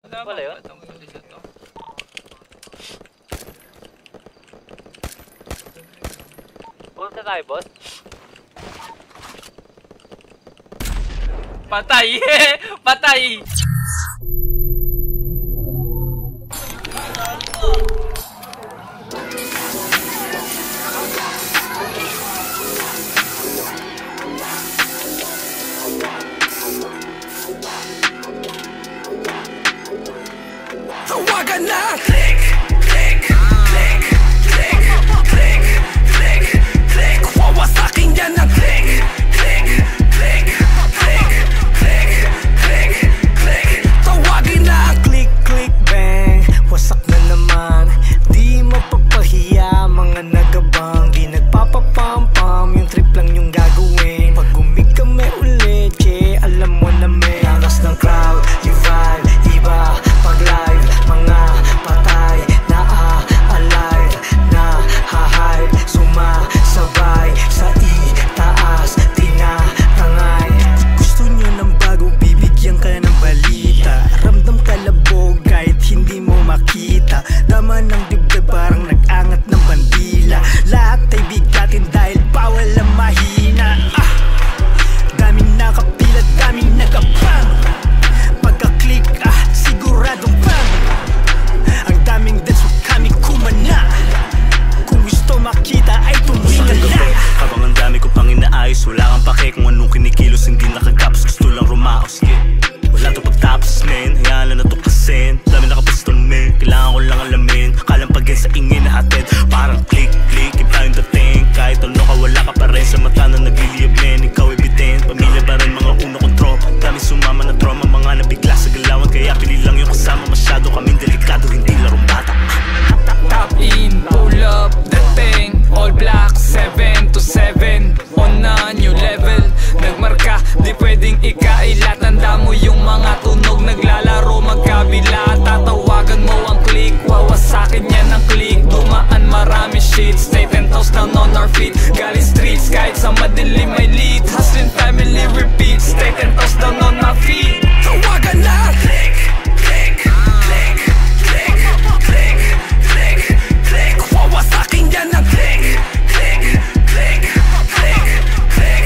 Wala yun? Punta tayo, boss. Patay! Patay! Tawagan na! Click, click, click, click, click, click, click. Wawasakin yan ng click, click, click, click, click, click, click. Tawagin na! Click, click, bang. Wasak na naman. Di mapapahiya mga nagabang. Di nagpapapam-pam. Yung trip lang yung gagawin. Pag umigkame ulit, che, alam mo na may lakas ng crowd, yung vibe, iba. Pag live, mga patay na alive, na hahype, sumasabay sa itaas, tinatangay. Gusto nyo ng bago, bibigyan ka ng balita. Ramdam ka labog kahit hindi mo makita. Dama ng dibdib parang nag-angat ng bandila. Lahat ay bigatin dahil bawal ang mahina. Daming nakapila, daming nagabang. Pagka-click, siguradong bang. Ang daming dance, huwag kami kumana. Kung gusto makita ay tumingin na. Habang ang dami ko pang inaayos, wala kang pake kung anong kinikilos. Hindi nakagapos, gusto lang rumaos. Wala to pagtapos, men. Hayaan lang na to kasin. Dami nakapusto, men. Kailangan ko lang alamin. Kalang pagin sa ingin na hatid. Parang click, click, iba yung dating. Kahit ano ka, wala ka pa rin. Sa mata na nagliliyab, men. Ikaw evident. Pamilya ba rin, mga una kong tropa. Dami sumama na trauma, mga nabigla sa galawan. Kaya pili lang yung kasama. Masyado kaming delikado, hindi larong bata. Top in, pull up, dating. All black, 7 to 7. On a new level. Nagmarka, di pwedeng ikaila. Tanda mo yung mga tunog, naglalaro magkabila. Tatawagan mo ang click, wawasakin yan ang click. Dumaan marami shit, stay 10 toes down on our feet. Galing streets, kahit sa madilim may lead. Hustling family repeat, stay 10 toes down on my feet. Tawagan na! Click, click, click, click, click, click, click. Wawasakin yan ng click, click, click, click, click,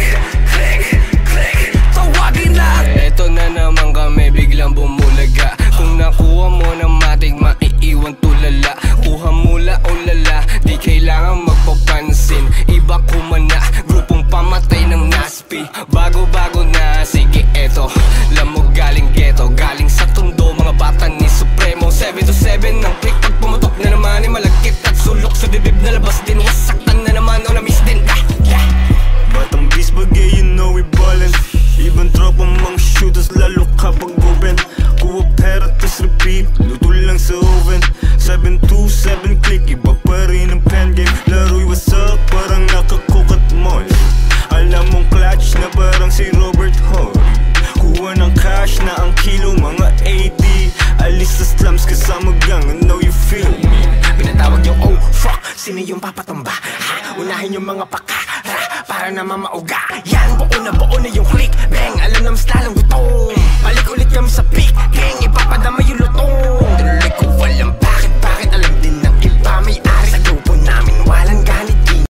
click, click. Tawagin na! Eto na naman kami, biglang bumulaga. Kung nakuha mo ng matig, maiiwan tulala. Kuha mula o lala, di kailangan magpapansin. Iba kumana, grupong pamatay ng naspi. Bago-bago na, sige eto. Lamog galing ghetto, galing sa tondo. Mga bata ni Supremo, 7 to 7 ng click. Pag pumutok na naman ay malagkit at sulok sa bibig na labas din. Wasaktan na naman o na-miss din. Batang beast bagay, you know we ballin'. Ibang tropa mga shooters, lalo kapag open. Kuha pera tas repeat, luto lang sa oven. 7-2-7 click, iba pa rin ang pen game. Laro'y what's up, parang nakakukat mall. Alam mong clutch na parang si Robert Horry. Kuha ng cash na ang kilo, mga 80. Alis sa slums kasama gang, I know you feel me. Pinatawag yung oh fuck, sino yung papatamba? Ha? Unahin yung mga pakara, para naman mauga. Yan, buo na yung click, bang. Alam na mas lalang gutom. Balik ulit kami sa peak, gang. Ipapadama yung lutong. Tuloy ko walang